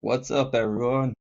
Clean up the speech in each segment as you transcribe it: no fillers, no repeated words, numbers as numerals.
What's up, everyone?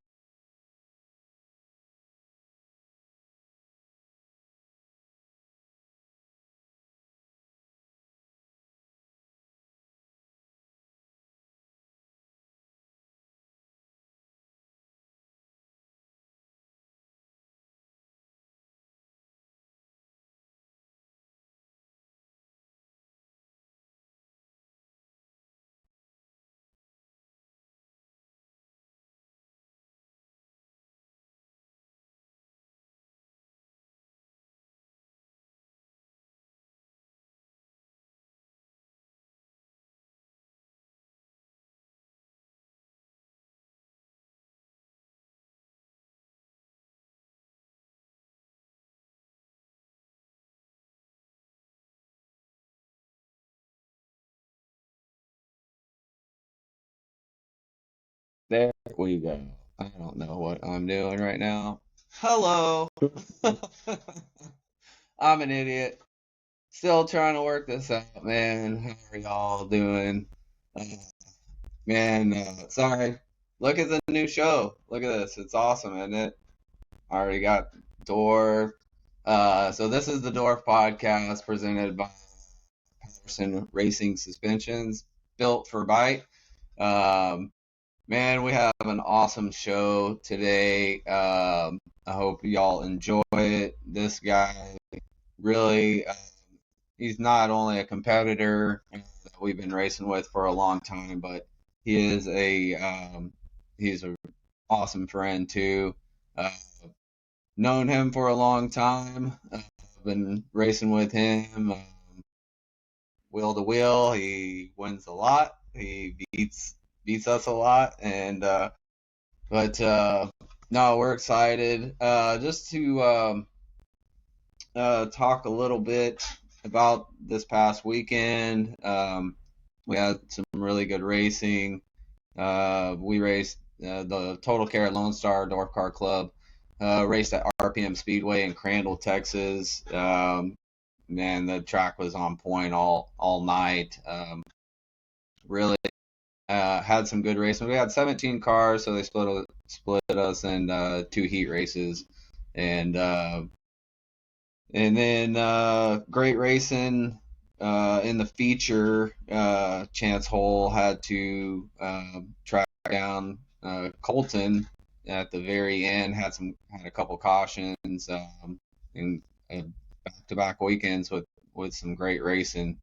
There we go. I don't know what I'm doing right now. Hello. I'm an idiot. Still trying to work this out, man. How are y'all doing? Uh, man, sorry. Look at the new show. Look at this. It's awesome, isn't it? I already got Dwarf. So this is the Dwarf podcast presented by Patterson Racing Suspensions, built for bite. Um, Man, we have an awesome show today. I hope y'all enjoy it. This guy really, he's not only a competitor that we've been racing with for a long time, but he is he's an awesome friend too. Uh, Known him for a long time. Been racing with him wheel to wheel. He wins a lot. He beats us a lot, and but no, we're excited. Just to talk a little bit about this past weekend. We had some really good racing. We raced the Total Care Lone Star Dwarf Car Club. Raced at RPM Speedway in Crandall, Texas. Man, the track was on point all night. Really had some good racing. We had 17 cars, so they split us in two heat races, and then great racing in the feature. Chance Hole had to track down Colton at the very end. Had a couple cautions in back-to-back weekends with some great racing.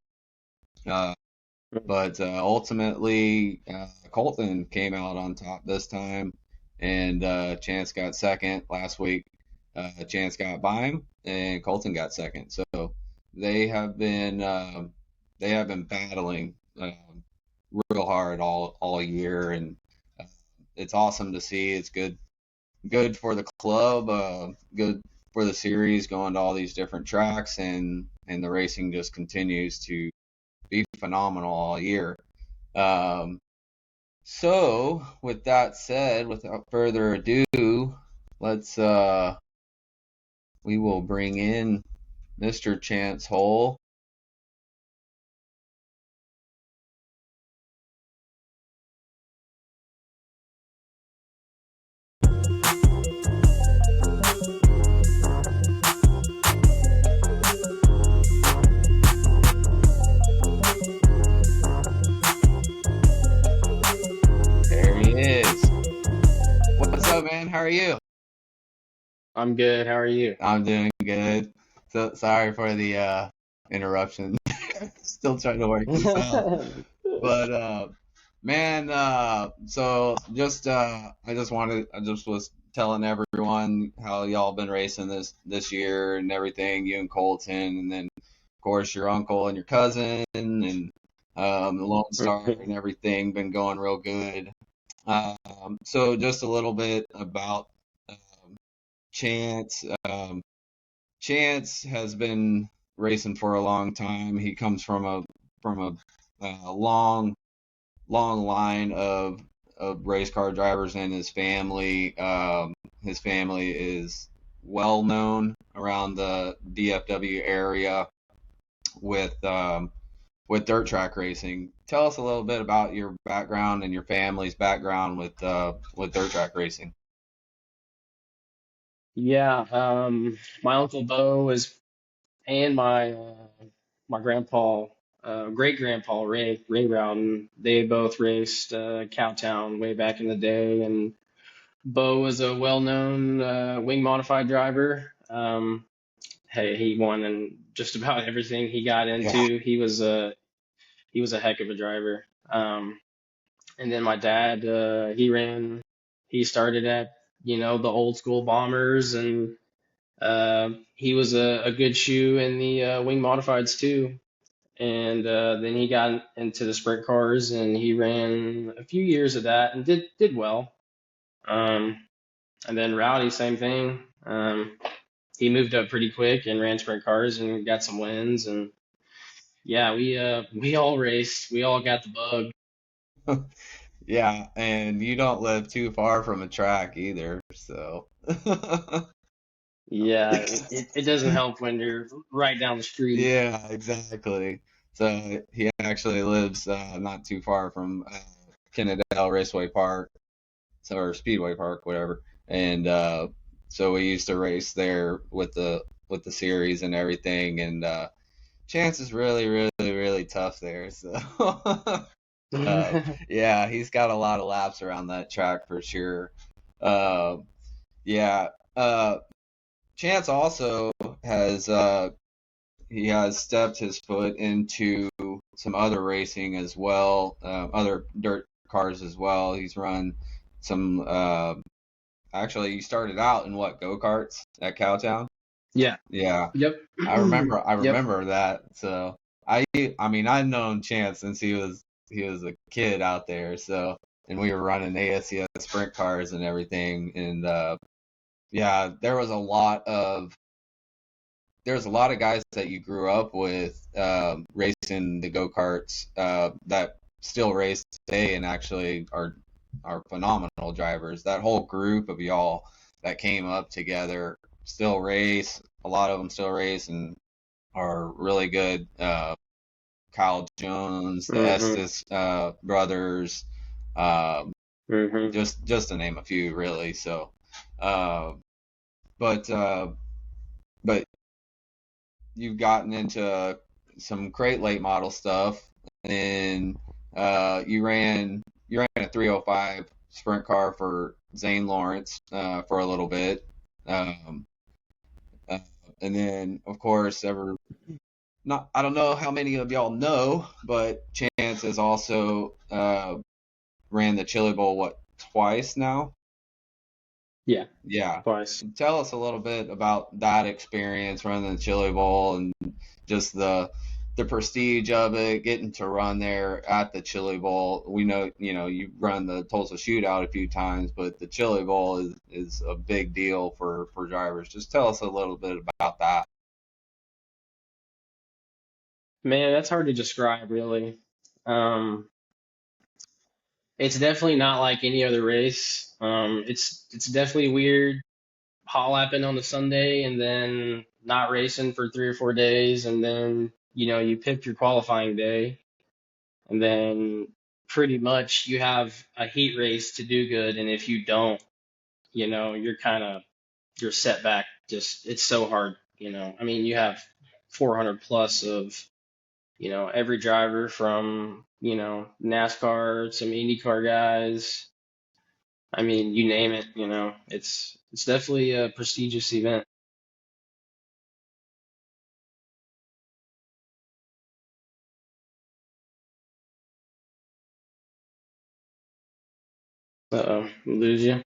Uh, but ultimately, Colton came out on top this time, and Chance got second last week. Chance got by him, and Colton got second. So they have been um, they have been battling real hard all year, and uh, it's awesome to see. It's good for the club, good for the series, going to all these different tracks, and the racing just continues to be phenomenal all year. Um, so, with that said, without further ado, let's we will bring in Mr. Chance Hole. There he is. What's up, man? How are you? I'm good. How are you? I'm doing good. So sorry for the interruption. Still trying to work this out. But man, so just I just was telling everyone how y'all been racing this year and everything, you and Colton, and then of course your uncle and your cousin and the Lone Star and everything been going real good. So just a little bit about um, Chance. Chance has been racing for a long time. He comes from a long line of race car drivers in his family. His family is well known around the DFW area with with dirt track racing. Tell us a little bit about your background and your family's background with dirt track racing. Yeah, my uncle Bo was and my grandpa, great grandpa Ray Rowden. They both raced Cowtown way back in the day, and Bo was a well-known wing modified driver. Hey, he won in just about everything he got Yeah. into. He was a heck of a driver. And then my dad, he started at, the old school bombers, and he was a good shoe in the wing modifieds too. And then he got into the sprint cars, and he ran a few years of that and did well. Um, and then Rowdy, same thing. He moved up pretty quick and ran sprint cars and got some wins. And yeah, we all raced. We all got the bug. Yeah, and you don't live too far from a track either, so Yeah, it doesn't help when you're right down the street. yeah, exactly. So he actually lives not too far from Kennedale Raceway Park, or Speedway Park, whatever. And so we used to race there with the series and everything. And Chance is really, really, really tough there. So uh, yeah, he's got a lot of laps around that track for sure. Uh, yeah. Chance also has he has stepped his foot into some other racing as well, other dirt cars as well. He's run some. Actually, he started out in what, go-karts at Cowtown? Yeah. Yeah, Yep. I remember. I Yep. remember that. So I mean, I've known Chance since he was a kid out there. So and we were running ASCS sprint cars and everything. And yeah, there's a lot of guys that you grew up with racing the go-karts that still race today and actually are phenomenal drivers. That whole group of y'all that came up together still race. A lot of them still race and are really good. Kyle Jones, the Mhm. Estes brothers, um, Mhm. just to name a few, really. So, uh, but uh, but you've gotten into some crate late model stuff, and you ran a 305 sprint car for Zane Lawrence for a little bit, um, uh, and then of course ever not I don't know how many of y'all know, but Chance has also ran the Chili Bowl what, twice now. Yeah, Yeah. twice. Tell us a little bit about that experience running the Chili Bowl and just the prestige of it, getting to run there at the Chili Bowl. We know, you know, you've run the Tulsa Shootout a few times, but the Chili Bowl is a big deal for drivers. Just tell us a little bit about that. Man, that's hard to describe, really. Um, it's definitely not like any other race. It's definitely weird hot lapping on the Sunday and then not racing for 3 or 4 days, and then you pick your qualifying day, and then pretty much you have a heat race to do good, and if you don't, you're set back. Just it's so hard. I mean, you have 400 plus of every driver from NASCAR, some IndyCar guys. I mean, you name it. It's definitely a prestigious event. Uh-oh, lose you.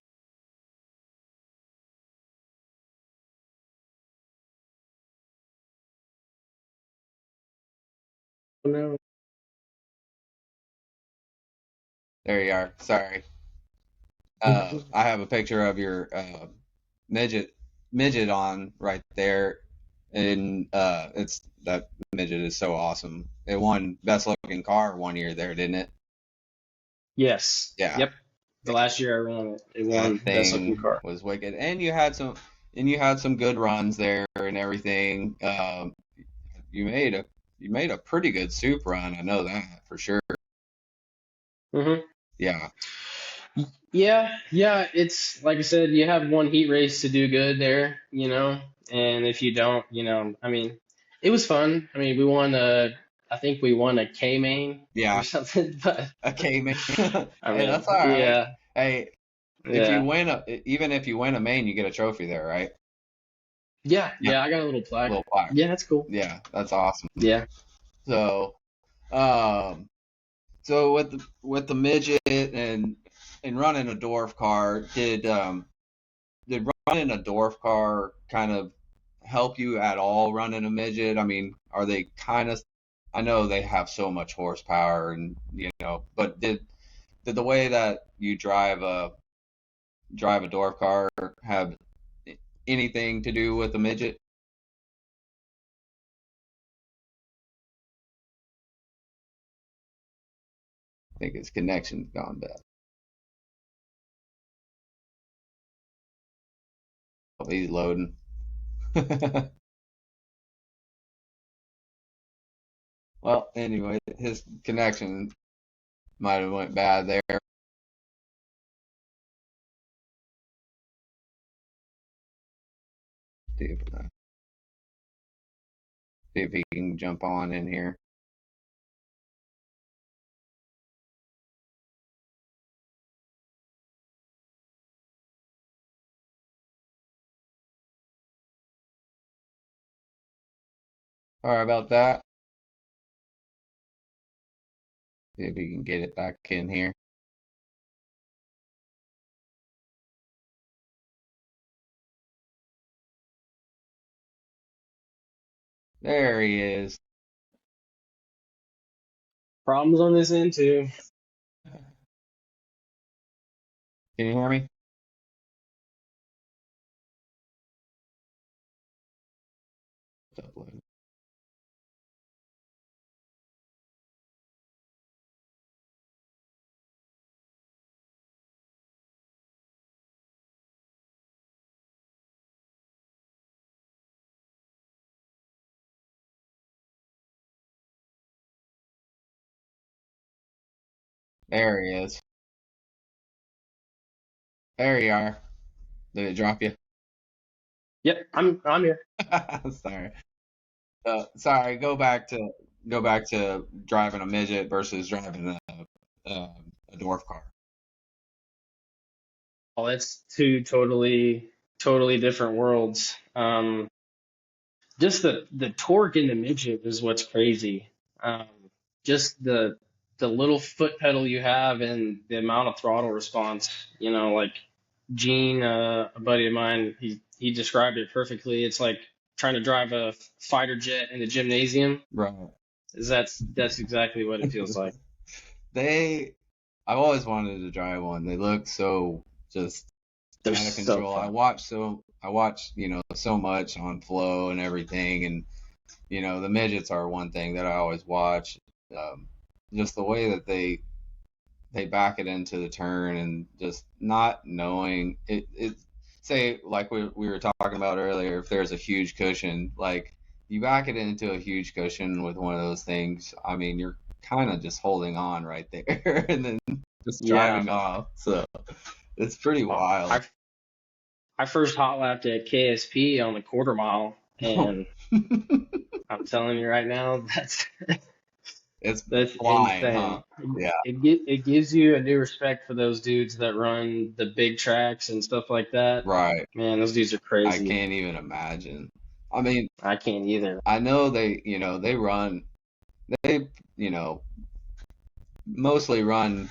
Oh, no. There you are. Sorry. I have a picture of your midget midget on right there, and it's that midget is so awesome. It won best looking car one year there, didn't it? Yes. Yeah, Yep. The last year I ran it, it that won best looking thing car. was wicked, and you had some good runs there and everything. You made you made a pretty good soup run. I know that for sure. Hmm. Yeah. Yeah, yeah, it's like I said, you have one heat race to do good there, and if you don't, I mean, it was fun. I mean, I think we won a K main or Yeah. something, but Okay, man. I Hey, mean, that's all right. yeah, Hey, if you yeah, win even if you win a main, you get a trophy there, right? yeah, Yeah. yeah, I got a little plaque. Little plaque. Yeah, that's cool. Yeah, that's awesome. Yeah. So, um, so with the midget and running a dwarf car, did running a dwarf car kind of help you at all running a midget? I mean, are they kind of, I know they have so much horsepower and but did the way that you drive a dwarf car have anything to do with a midget? I think his connection's gone bad. Oh, he's loading. Well, anyway, his connection might have went bad there. See if he can jump on in here. Sorry about that. See if he can get it back in here. There he is. Problems on this end too. Can you hear me? There he is. There you are. Did it drop you? Yep, I'm here. Sorry. Sorry. Go back to driving a midget versus driving a dwarf car. Oh, it's two totally different worlds. Just the torque in the midget is what's crazy. Um, just the little foot pedal you have and the amount of throttle response. Like Gene, a buddy of mine, he described it perfectly. It's like trying to drive a fighter jet in a gymnasium. Right. That's exactly what it feels like. They, I've always wanted to drive one. They look so just They're out of so control. fun. I watch, so much on Flow and everything, and the midgets are one thing that I always watch. Um, just the way that they back it into the turn and just not knowing it say like we were talking about earlier, if there's a huge cushion, like you back it into a huge cushion with one of those things, I mean you're kind of just holding on right there and then just Yeah. driving off. So it's pretty Oh, wild. I first hot lapped at KSP on the quarter mile, and I'm telling you right now, It's that's flying, huh? insane. Yeah, It gives you a new respect for those dudes that run the big tracks and stuff like that. right. Man, those dudes are I crazy. can't even imagine. I mean, I can't either. I know they run, they, you know, mostly run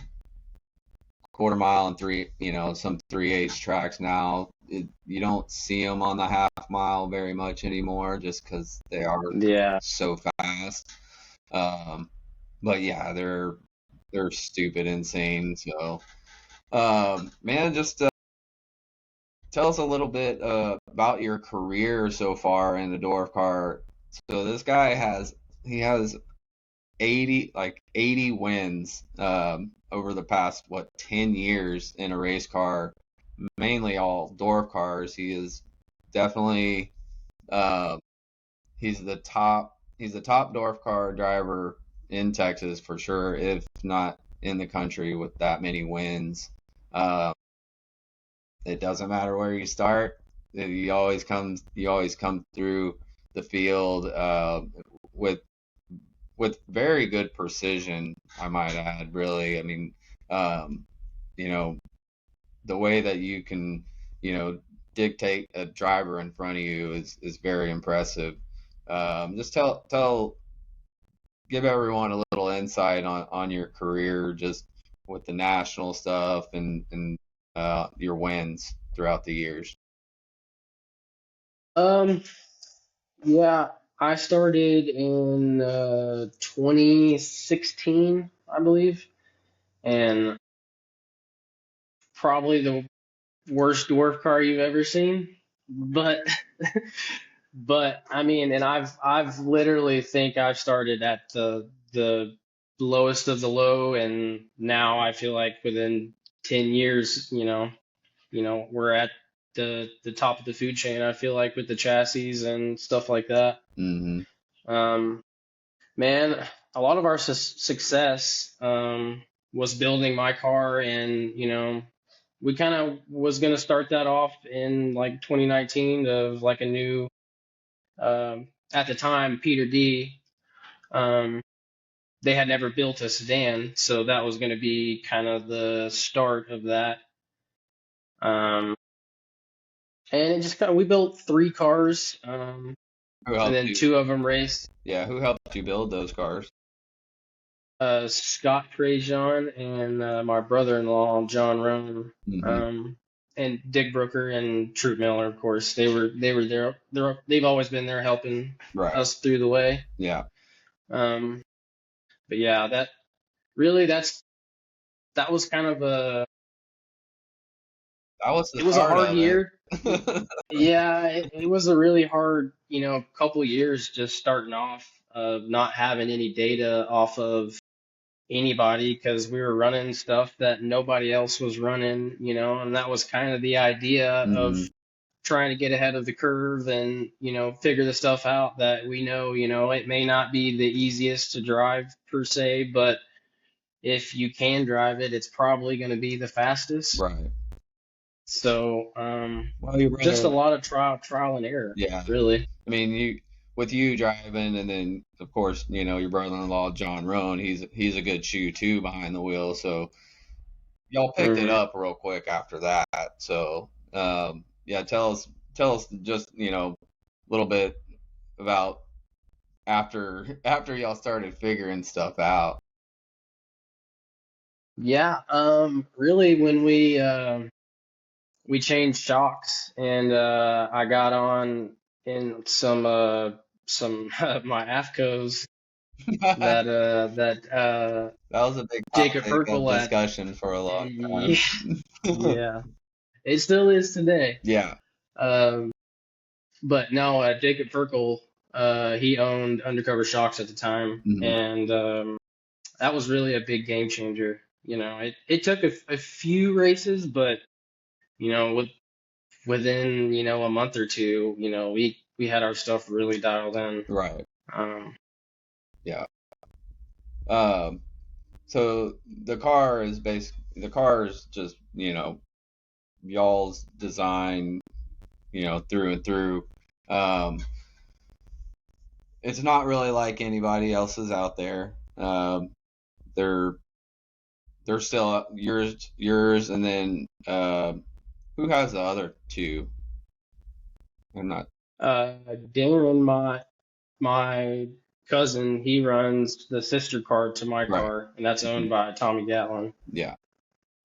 quarter mile and some 3/8 tracks now. You don't see them on the half mile very much anymore just because they are Yeah. so fast. Um, but yeah, they're stupid insane. So, man, just tell us a little bit about your career so far in the dwarf car. So this guy he has 80 wins over the past 10 years in a race car, mainly all dwarf cars. He is definitely uh, he's the top. he's a top dwarf car driver in Texas for sure, if not in the country with that many wins. Uh, it doesn't matter where you start. You always come through the field with with very good precision, I might add, really. I mean, um, you know, the way that you can, dictate a driver in front of you is very impressive. Just give everyone a little insight on your career, just with the national stuff and your wins throughout the years. Um, yeah, I started in 2016, I believe, and probably the worst dwarf car you've ever seen. But but I mean, and I've literally think I've started at the lowest of the low, and now I feel like within 10 years, we're at the top of the food chain. I feel like with the chassis and stuff like that. Hmm. Um, Man, a lot of our success was building my car, and we kind of was gonna start that off in like 2019 of like a new at the time Peter D. Um, they had never built a sedan, so that was gonna be kind of the start of that. Um, and it just kind of we built three cars, Who and helped then you? two of them raced. Yeah, who helped you build those cars? Scott Prejean and my brother-in-law John Roan, Hmm. um, and Dick Brooker and Troop Miller, of course. They were there. They've always been there helping Right. us through the way. Yeah. Um, but yeah, that was kind of a That was the it was a start hard of it. year. Yeah, it was a really hard couple years just starting off of not having any data off of anybody because we were running stuff that nobody else was running, and that was kind of the idea Hmm. of trying to get ahead of the curve and, figure the stuff out that we know, it may not be the easiest to drive per se, but if you can drive it, it's probably going to be the fastest. Right. So, Well, your just a brother, lot of trial and error, yeah. really. I mean, with you driving, and then of course, your brother-in-law John Roan. He's a good shoe too behind the wheel. So y'all picked it Hmm. up real quick after that. So yeah, tell us just a little bit about after y'all started figuring stuff out. Yeah, really, when we changed shocks, and I got on in some my AFCOs That that was a big Jacob topic of Perkel at. discussion for a long Yeah, time. yeah, it still is today. Yeah. Um, but no, Jacob Perkel, he owned Undercover Shocks at the time, Hmm. and that was really a big game changer. It took a few races, but within a month or two, we had our stuff really dialed in. Right. Um, Yeah. Um, so the car is just, y'all's design, through and through. Um, it's not really like anybody else's out there. They're they're still yours, and then who has the other two? I'm not Darren, my cousin, he runs the sister car to my right. car, and that's Hmm. owned by Tommy Gatlin. Yeah.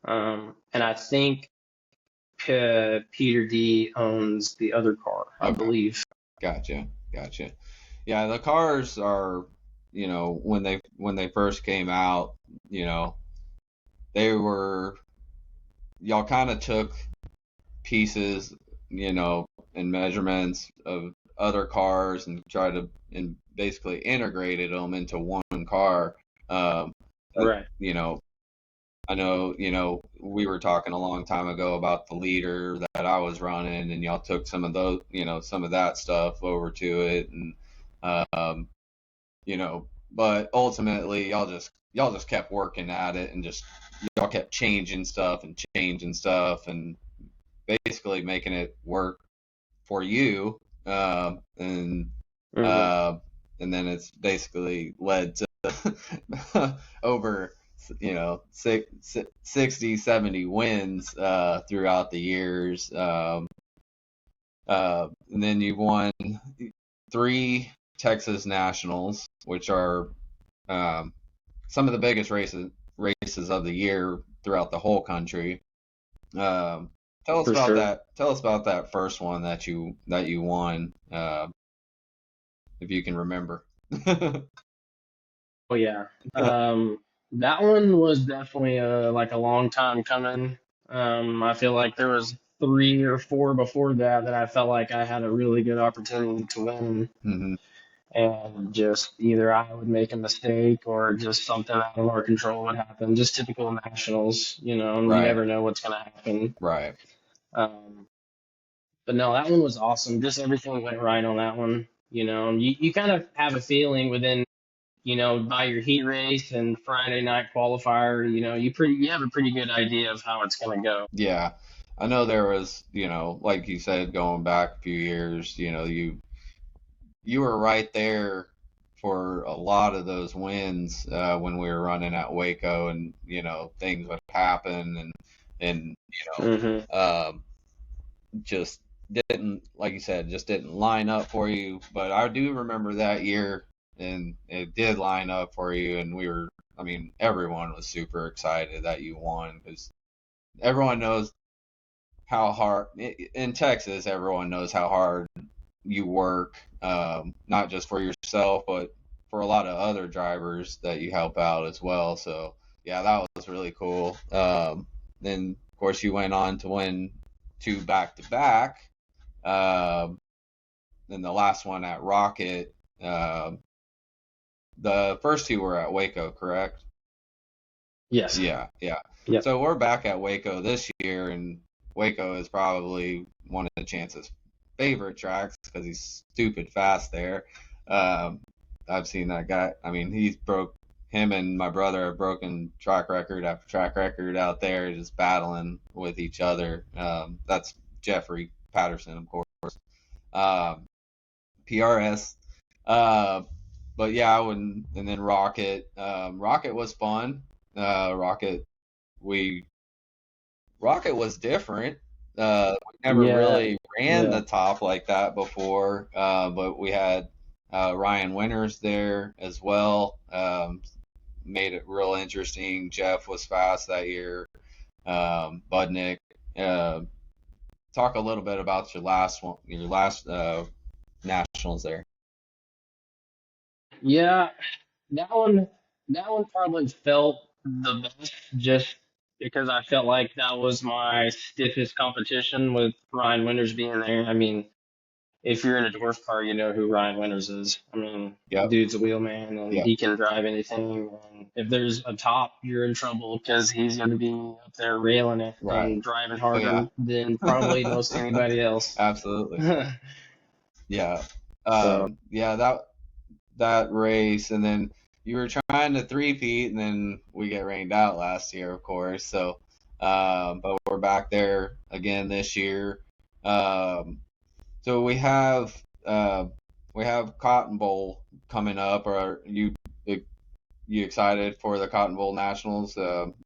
And I think Peter D owns the other car, I Okay. believe. Gotcha. Yeah, the cars are, when they first came out, you know, they were y'all kind of took pieces, and measurements of other cars and tried to and basically integrated them into one car. Um, Right. you know, I know, we were talking a long time ago about the leader that I was running, and y'all took some of those, some of that stuff over to it, and but ultimately y'all just kept working at it and just y'all kept changing stuff and basically making it work for you. And Hmm. uh, and then it's basically led to over 60, 70 wins throughout the years. And then you won three Texas Nationals, which are um, some of the biggest races of the year throughout the whole country. Um, tell us For about sure. that. Tell us about that first one that you won, if you can remember. Oh yeah. That one was definitely like a long time coming. I feel like there was three or four before that that I felt like I had a really good opportunity to win, Hmm. and just either I would make a mistake or just something out of our control would happen. Just typical nationals, you Right, never know what's gonna happen. right. Um, but no, that one was awesome. Just everything went right on that one. You kind of have a feeling within by your heat race and Friday night qualifier, you have a pretty good idea of how it's gonna go. Yeah. I know there was, like you said, going back a few years, you were right there for a lot of those wins when we were running at Waco, and things would happen, and Hmm. just didn't, like you said, just didn't line up for you. But I do remember that year, and it did line up for you, and I mean, everyone was super excited that you won because everyone knows how hard in Texas. Everyone knows how hard you work, not just for yourself, but for a lot of other drivers that you help out as well. So yeah, that was really cool. Then of course you went on to win two back to back. Then the last one at Rocket. Uh, the first two were at Waco, correct? Yes. Yeah, yeah. Yep. So we're back at Waco this year, and Waco is probably one of the Chance's favorite tracks because he's stupid fast there. Um, I've seen that guy. I mean, him and my brother have broken track record after track record out there, just battling with each other. That's Jeffrey Patterson, of course. Um, PRS. Uh, but yeah, I wouldn't. And then Rocket. Rocket was fun. Rocket we Rocket was different. We never Yeah. really ran Yeah. the top like that before, but we had Ryan Winters there as well. Made it real interesting. Jeff was fast that year. Budnick. Uh, talk a little bit about your last nationals there. Yeah. That one. That one probably felt the best, just because I felt like that was my stiffest competition with Ryan Winters being there. I mean, if you're in a dwarf car, you know who Ryan Winters is. I mean, Yep. dude's a wheelman and Yep. he can drive anything. And if there's a top, you're in trouble because he's going to be up there railing it Right. and driving Oh yeah. harder than probably most anybody else. Absolutely. Yeah. So, Yeah, that race, and then you were trying to three-peat, and then we get rained out last year, of course. So, but we're back there again this year. Um, so uh, we have Cotton Bowl coming up. Are you excited for the Cotton Bowl Nationals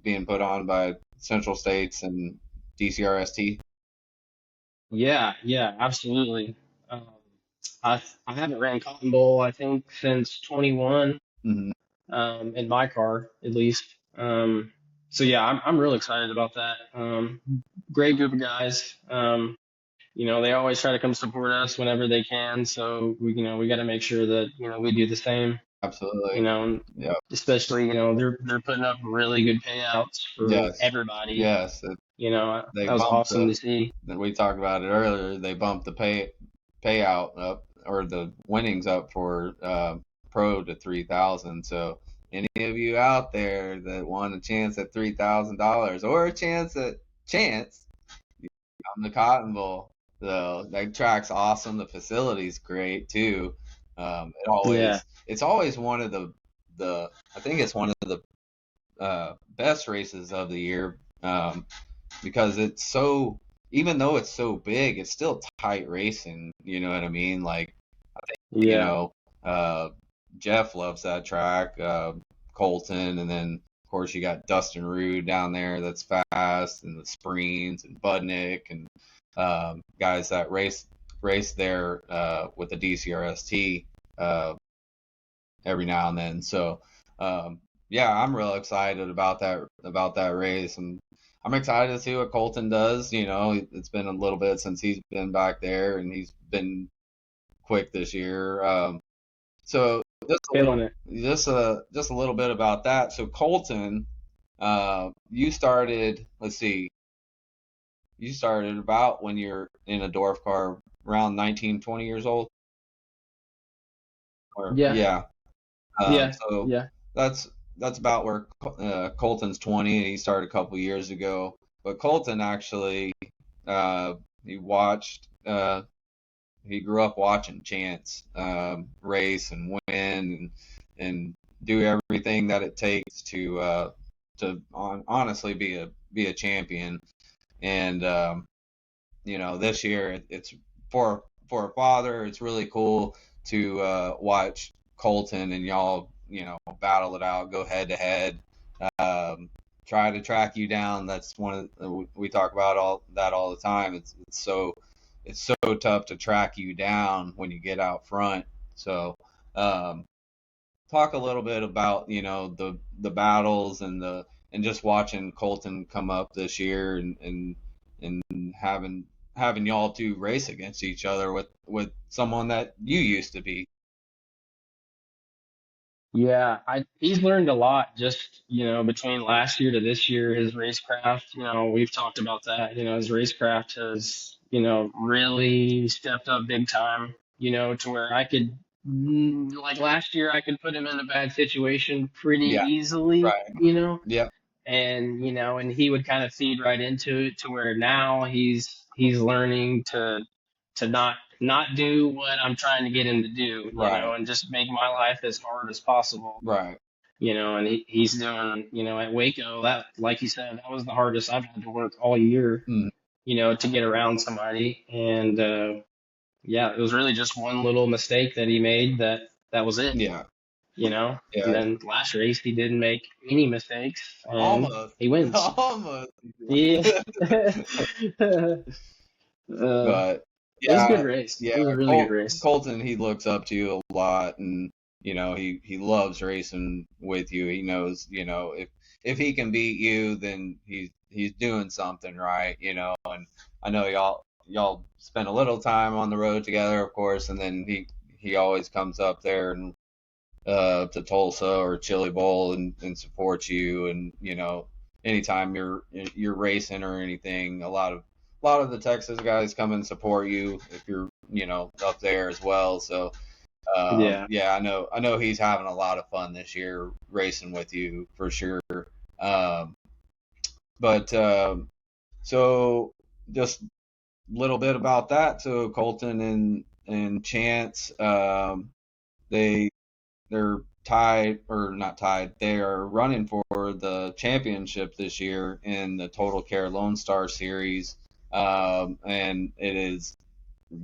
being put on by Central States and DCRST? yeah, absolutely. Um, I haven't ran Cotton Bowl, I think, since 21, Hmm. in my car, at least. So yeah, I'm real excited about that. Great group of guys. They always try to come support us whenever they can. So we got to make sure that, we do the same, Absolutely. and Yeah. especially, they're putting up really good payouts for Yes. everybody. Yes. That They was bumped awesome the to see. we talked about it earlier. They bumped the payout up, or the winnings up for pro to 3,000. So any of you out there that want a chance at $3,000 or a chance on the Cotton Bowl, so that track's awesome. The facility's great too. Yeah. It's always one of the I think it's one of the best races of the year, because it's so, even though it's so big, it's still tight racing. You know what I mean? Like, you Yeah. know, uh, Jeff loves that track, Colton, and then of course you got Dustin Rude down there that's fast, and the Spreens and Budnick and guys that race there with the DCRST uh, every now and then. So yeah, I'm real excited about that race, and I'm excited to see what Colton does. You know, it's been a little bit since he's been back there, and he's been quick this year. So Killing it. just a little bit about that. So Colton, you started. Let's see, you started about when you're in a dwarf car around 19, 20 years old, or Yeah. yeah. Yeah. So Yeah. that's that's about where Colton's 20, and he started a couple years ago. But Colton actually, he watched, he grew up watching Chance race and win and do everything that it takes to honestly be a champion. And you know, this year it's for a father, it's really cool to watch Colton and y'all, you know, battle it out, go head to head, um, try to track you down. That's one of we talk about all the time. It's so tough to track you down when you get out front. So um, talk a little bit about, you know, the battles and just watching Colton come up this year, and having y'all two race against each other with someone that you used to be. Yeah, he's learned a lot just, between last year to this year, his racecraft, we've talked about that. His racecraft has, really stepped up big time, to where like last year, I could put him in a bad situation pretty Yeah, easily, right. Yep, and he would kind of feed right into it to where now he's learning to not do what I'm trying to get him to do, right, and just make my life as hard as possible, right. and he's doing, at Waco, that, like you said, that was the hardest I've had to work all year, Mm, to get around somebody. And yeah, it was really just one little mistake that he made, that was it, yeah, and yeah. then last race he didn't make any mistakes and Almost, he wins. almost. Yeah. But It was a good yeah, race. It yeah, was a really good race. Colton, he looks up to you a lot, and you know he loves racing with you. He knows, you know, if he can beat you, then he's doing something right, you know. And I know y'all spend a little time on the road together, of course, and then he always comes up there and to Tulsa or Chili Bowl and support you. And you know, anytime you're racing or anything, a lot of the Texas guys come and support you if you're, you know, up there as well. So Yeah. yeah, I know he's having a lot of fun this year racing with you for sure. Um, but so just a little bit about that. So Colton and Chance, they they're tied, or not tied. They are running for the championship this year in the Total Care Lone Star Series, and it is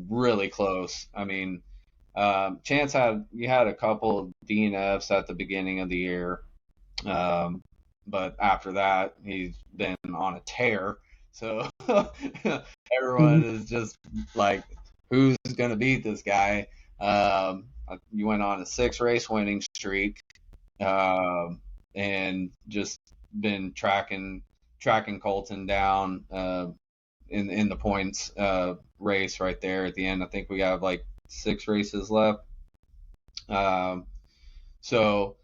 really close. I mean, Chance had you had a couple of DNFs at the beginning of the year, um, but after that he's been on a tear. So everyone is just like, who's going to beat this guy? You went on a 6 race winning streak, and just been tracking Colton down in the points race right there at the end. I think we have like 6 races left. Um, so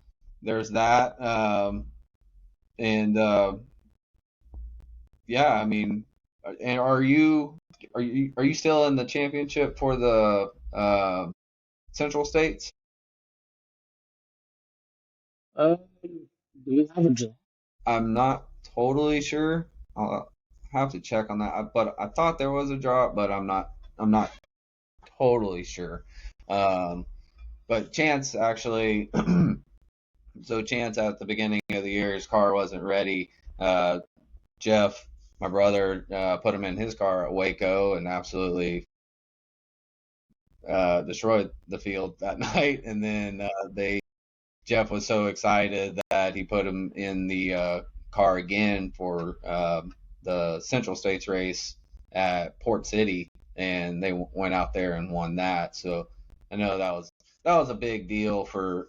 there's that. And yeah, I mean, and are you still in the championship for the Central States? Do we have a draw? I'm not totally sure. I'll have to check on that. But I thought there was a drop, but I'm not totally sure. Um, but Chance actually, so Chance at the beginning of the year, his car wasn't ready. Uh, Jeff, my brother, put him in his car at Waco and absolutely destroyed the field that night. And then they Jeff was so excited that he put him in the car again for the Central States race at Port City, and they went out there and won that. So I know that was a big deal for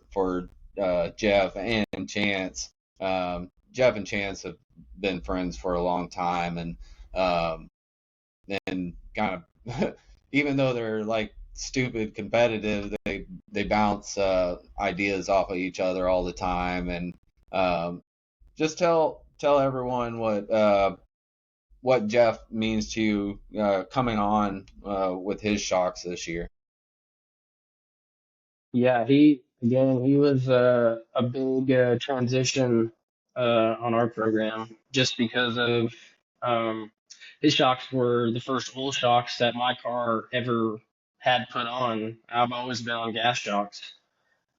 Jeff and Chance. Jeff and Chance have been friends for a long time, um, and kind of even though they're like stupid competitive, they bounce ideas off of each other all the time, and um, just tell everyone what Jeff means to you coming on with his shocks this year. Yeah, he was a big transition on our program just because of um, his shocks were the first oil shocks that my car ever had put on. I've always been on gas shocks,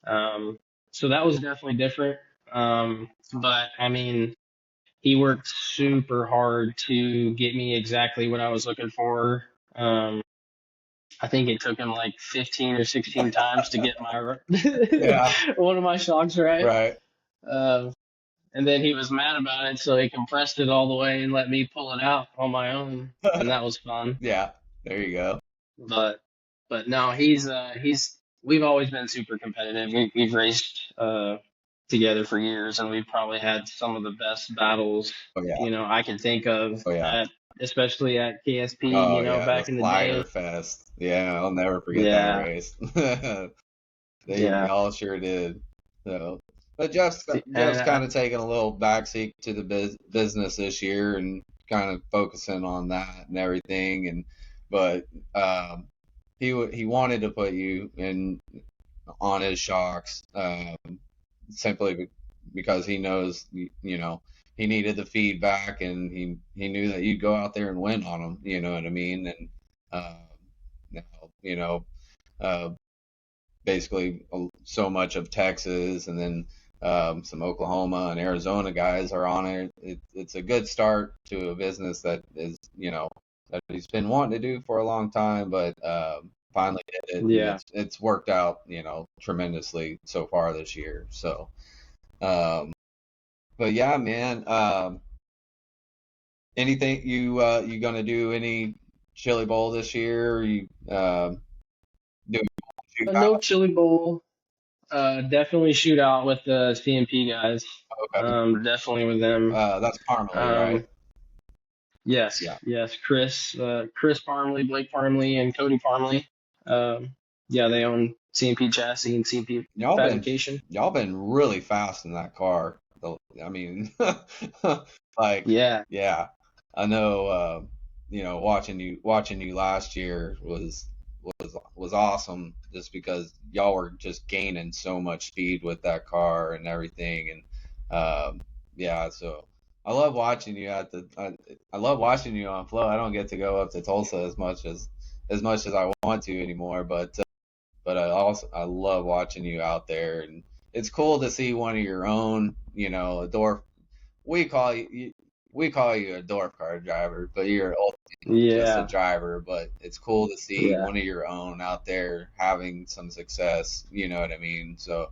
um, so that was definitely different. But I mean, he worked super hard to get me exactly what I was looking for. I think it took him like 15 or 16 times to get my Yeah, one of my shocks right. right. Uh, and then he was mad about it, so he compressed it all the way and let me pull it out on my own, and that was fun. Yeah, there you go. But no, he's we've always been super competitive. We've raced together for years, and we've probably had some of the best battles Oh yeah, I can think of oh yeah, at especially at KSP, oh yeah. The back in the Slider day. Fest. Yeah, I'll never forget that Yeah, race. They yeah. all sure did. So, but Jeff's And kind of taking a little backseat to the business this year and kind of focusing on that and everything. And but um, he wanted to put you in on his shocks simply because he knows you know he needed the feedback and he knew that you'd go out there and win on him. You know what I mean? And now you know. Uh, Basically so much of Texas and then some Oklahoma and Arizona guys are on it. It's a good start to a business that is, that he's been wanting to do for a long time, but finally did it, and yeah. it's worked out, tremendously so far this year. So, um, but yeah, man. Anything you gonna do any Chili Bowl this year? Or you do shoot No chili bowl. Definitely shoot out with the CMP guys. Okay. Definitely with them. That's Parmalee, right? Um, yes, Yeah. yes. Chris Parmley, Blake Parmley, and Cody Parmley. Yeah, they own CMP chassis and CMP Y'all been fabrication. y'all been really fast in that car. I mean, like, Yeah, yeah, I know. Watching you last year was awesome, just because y'all were just gaining so much speed with that car and everything, and yeah. So I love watching you I love watching you on flow. I don't get to go up to Tulsa as much as I want to anymore, but I love watching you out there, and it's cool to see one of your own, a dwarf. We call you a dwarf car driver, but you're ultimately just a yeah, driver. But it's cool to see yeah, one of your own out there having some success. You know what I mean? So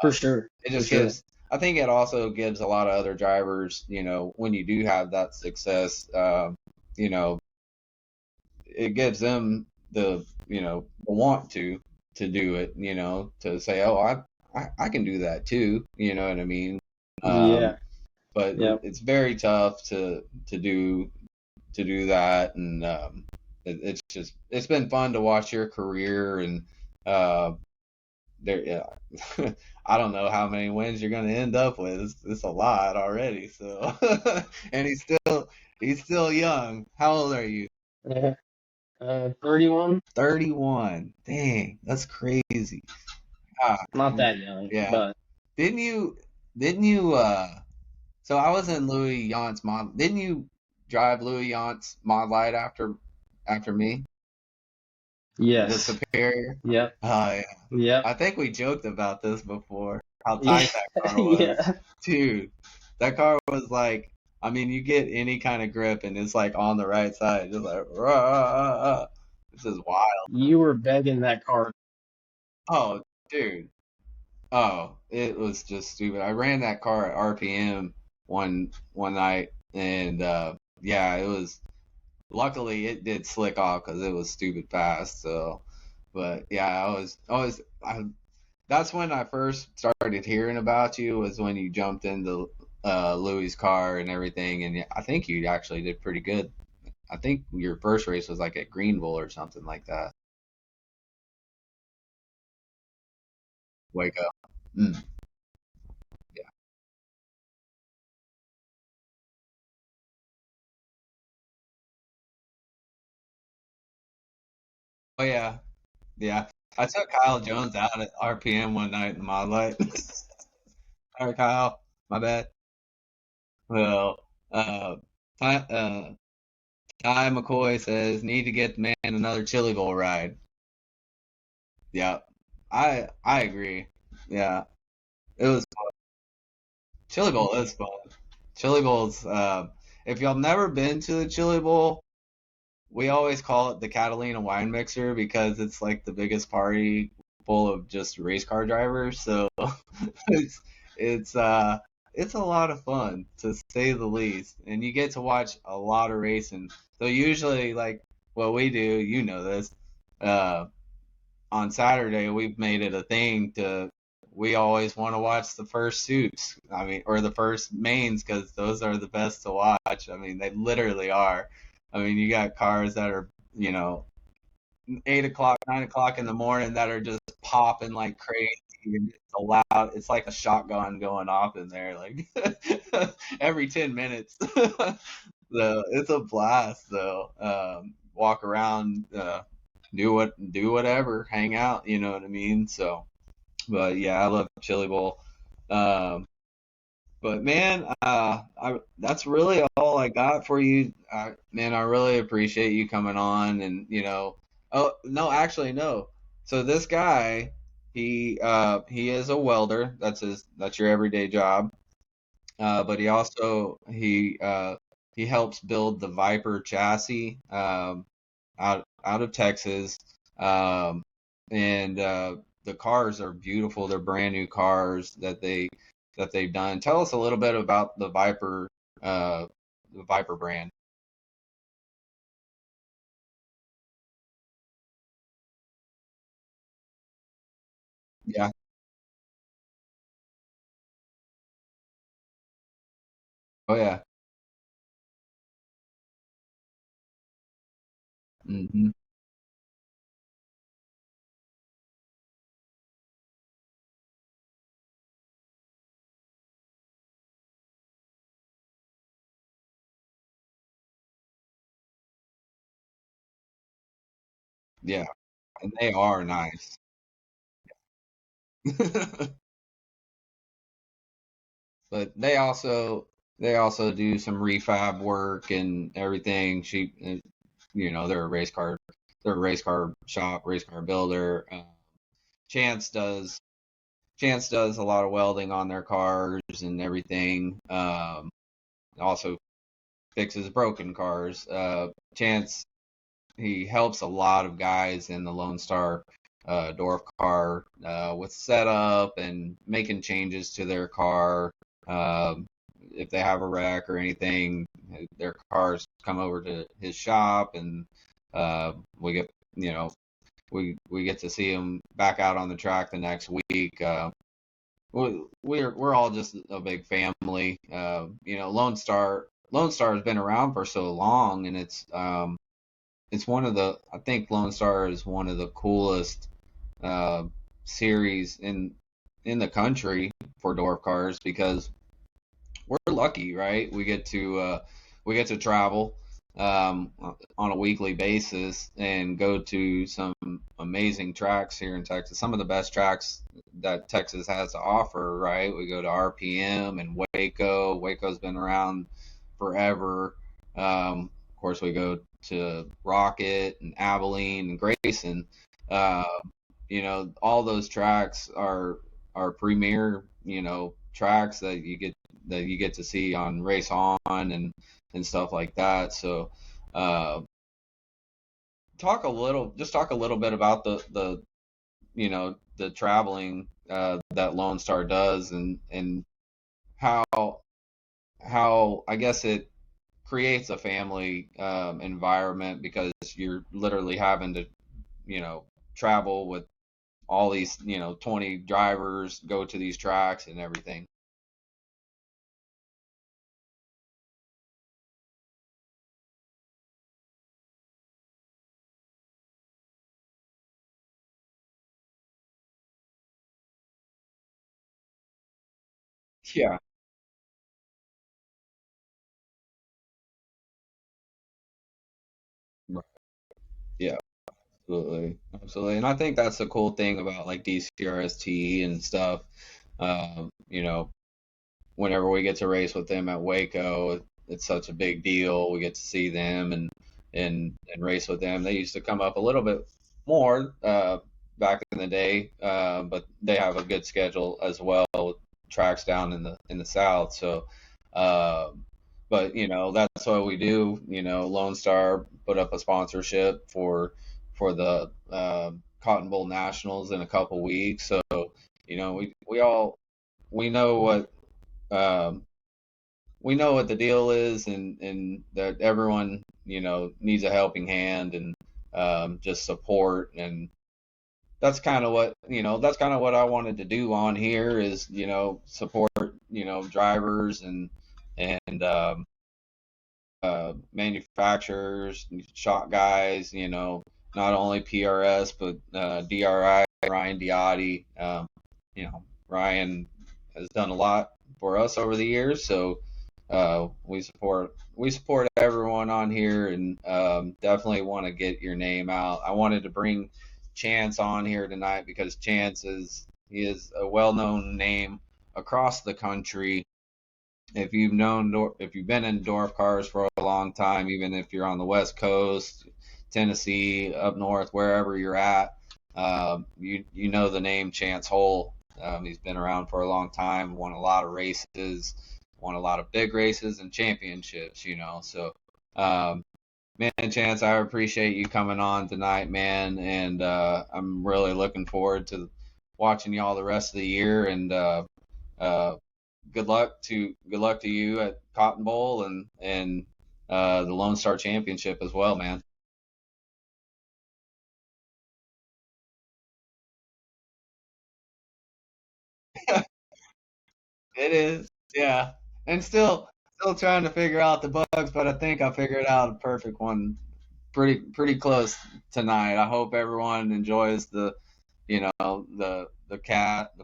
for sure, it for just sure. gives. I think it also gives a lot of other drivers, when you do have that success, you know, it gives them the want to do it, to say, oh, I can do that too, you know what I mean? Um, Yeah, but yeah, it's very tough to do that, and it's been fun to watch your career, and uh, there, yeah. I don't know how many wins you're going to end up with. It's a lot already. So, and he's still young. How old are you? yeah. 31, 31. Dang, that's crazy. God, not that young, yeah. but Didn't you didn't you so I was in Louis Yant's mod. Didn't you drive Louis Yant's Mod Light after me? the Yes. Superior. Yep. Yeah. Yep. I think we joked about this before. How Yeah. tight that car was, Yeah. dude. That car was like, I mean, you get any kind of grip and it's like on the right side, just like rah, rah, rah. This is wild. You were begging that car. Oh, dude. Oh, it was just stupid. I ran that car at RPM one night, and yeah, it was. Luckily, it did slick off because it was stupid fast. So, but yeah, that's when I first started hearing about you was when you jumped into Louis' car and everything, and yeah, I think you actually did pretty good. I think your first race was like at Greenville or something like that. Wake up. Mm, yeah. Oh yeah, yeah. I took Kyle Jones out at RPM one night in the Mod Light. Sorry, Kyle. My bad. Well, Ty, Ty McCoy says need to get the man another Chili Bowl ride. Yeah, I agree. Yeah, it was Chili Bowl is fun. Chili Bowl's if y'all never been to the Chili Bowl, we always call it the Catalina wine mixer because it's like the biggest party full of just race car drivers. So it's it's uh it's a lot of fun to say the least, and you get to watch a lot of racing. So usually, like what we do, you know this. Uh, on Saturday, we've made it a thing to. We always want to watch the first suits. I mean, or the first mains because those are the best to watch. I mean, they literally are. I mean, you got cars that are, 8 o'clock, 9 o'clock in the morning that are just popping like crazy. And it's a loud. It's like a shotgun going off in there, like every 10 minutes. So it's a blast, though. Walk around, do whatever, hang out. You know what I mean? So, but yeah, I love Chili Bowl. Um, but man, that's really all I got for you. Man, I really appreciate you coming on, and oh no, actually no. So this guy, he is a welder. That's your everyday job. But he helps build the Viper chassis out of Texas. Um, and the cars are beautiful. They're brand new cars that they've done. Tell us a little bit about uh, the Viper brand. Yeah. Oh yeah. Hmm. Yeah, and they are nice. But they also do some refab work and everything. They're a race car shop, race car builder. Chance does Chance does a lot of welding on their cars and everything. Also fixes broken cars. Chance he helps a lot of guys in the Lone Star dwarf car with setup and making changes to their car. Um, if they have a wreck or anything, their cars come over to his shop, and we get we get to see them back out on the track the next week. We're all just a big family. Lone Star has been around for so long, and it's one of the I think Lone Star is one of the coolest uh, series in the country for dwarf cars because we're lucky, right? We get to travel on a weekly basis and go to some amazing tracks here in Texas. Some of the best tracks that Texas has to offer, right? We go to RPM and Waco. Waco's been around forever. Of course, we go to Rocket and Abilene and Grayson. Uh, all those tracks are premier, tracks that you get to see on Race On and stuff like that. So, uh, talk a little bit about the traveling that Lone Star does, and how I guess it creates a family environment, because you're literally having to travel with all these 20 drivers, go to these tracks and everything. Yeah. Right. Yeah, absolutely, absolutely. And I think that's the cool thing about like DCRST and stuff. You know, whenever we get to race with them at Waco, it's such a big deal. We get to see them and race with them. They used to come up a little bit more back in the day, but they have a good schedule as well with tracks down in the south. So, uh, but that's what we do. Lone Star put up a sponsorship for the Cotton Bowl Nationals in a couple weeks. So we all we know what um, we know what the deal is, and that everyone needs a helping hand, and just support. And that's kind of what I wanted to do on here, is support drivers and manufacturers, shot guys, not only PRS but DRI, Ryan Diotti. Ryan has done a lot for us over the years, so we support everyone on here, and definitely want to get your name out. I wanted to bring Chance on here tonight because he is a well-known name across the country. If you've been in dwarf cars for a long time, even if you're on the West Coast, Tennessee, up north, wherever you're at, you know the name Chance Hole. He's been around for a long time, won a lot of races, won a lot of big races and championships. So, man, Chance, I appreciate you coming on tonight, man, and I'm really looking forward to watching y'all the rest of the year. And uh, good luck to you at Cotton Bowl and the Lone Star Championship as well, man. It is, yeah, and still trying to figure out the bugs, but I think I figured out a perfect one pretty close tonight. I hope everyone enjoys the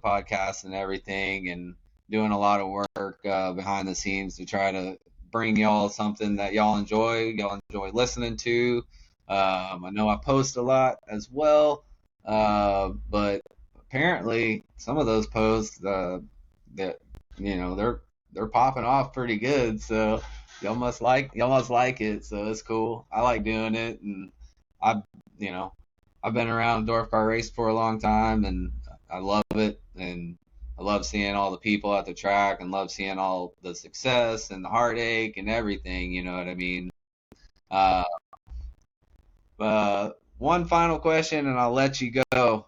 podcast and everything, and doing a lot of work behind the scenes to try to bring y'all something that y'all enjoy listening to. I know I post a lot as well, but apparently some of those posts that they're popping off pretty good. So y'all must like it. So it's cool. I like doing it, and I you know I've been around Dwarf Car Race for a long time, and I love it. And I love seeing all the people at the track, and love seeing all the success and the heartache and everything. You know what I mean? Uh, one final question, and I'll let you go.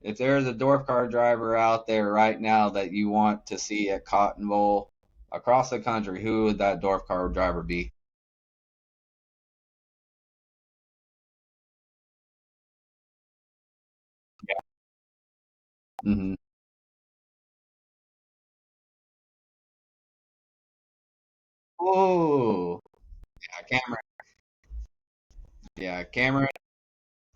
If there's a Dwarf Car driver out there right now that you want to see at Cotton Bowl across the country, who would that Dwarf Car driver be? Mm-hmm. Oh, yeah, Cameron. Yeah, Cameron.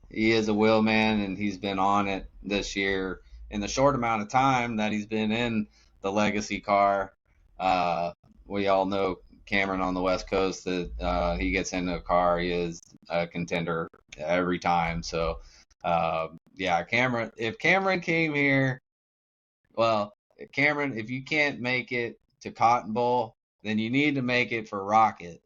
He is a wheel man, and he's been on it this year in the short amount of time that he's been in the legacy car. Uh, we all know Cameron on the West Coast, that he gets into a car, he is a contender every time. So, yeah, Cameron. If Cameron came here, well, Cameron, if you can't make it to Cotton Bowl, then you need to make it for Rocket.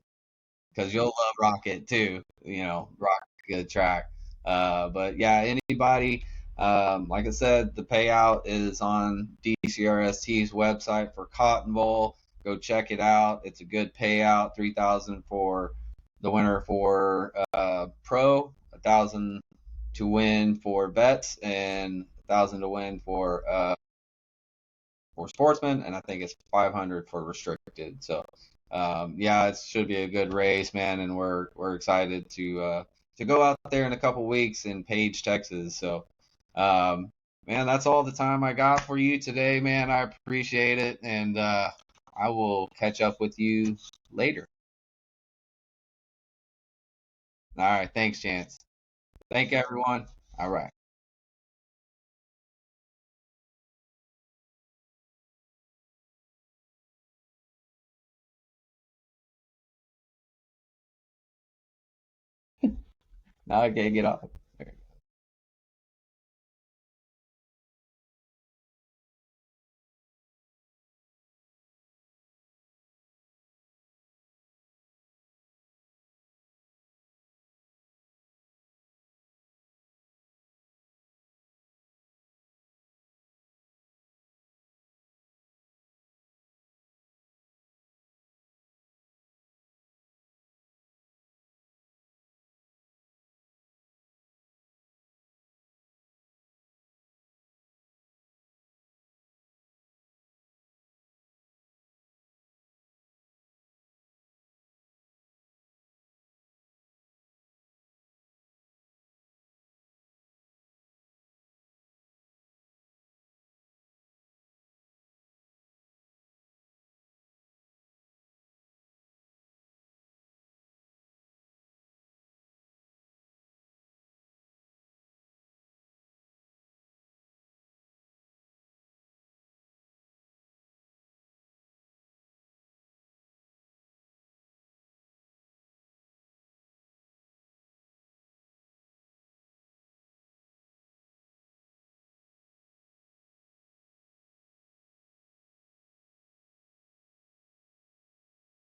because you'll love Rocket too. Rocket's a good track. But yeah, anybody, like I said, the payout is on DCRST's website for Cotton Bowl. Go check it out. It's a good payout. 3,000 for the winner for pro, 1,000 to win for vets, and 1,000 to win for sportsmen, and I think it's 500 for restricted. So, yeah, it should be a good race, man, and we're excited to go out there in a couple weeks in Page, Texas. So, man, that's all the time I got for you today, man. I appreciate it, and I will catch up with you later. All right, thanks, Chance. Thank everyone. All right. Now I can't get off.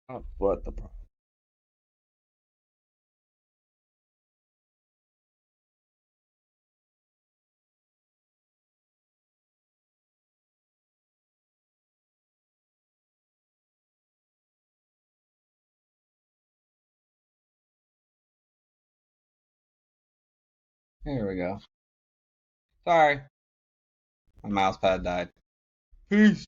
Oh, what the? Here we go. Sorry, my mouse pad died. Peace.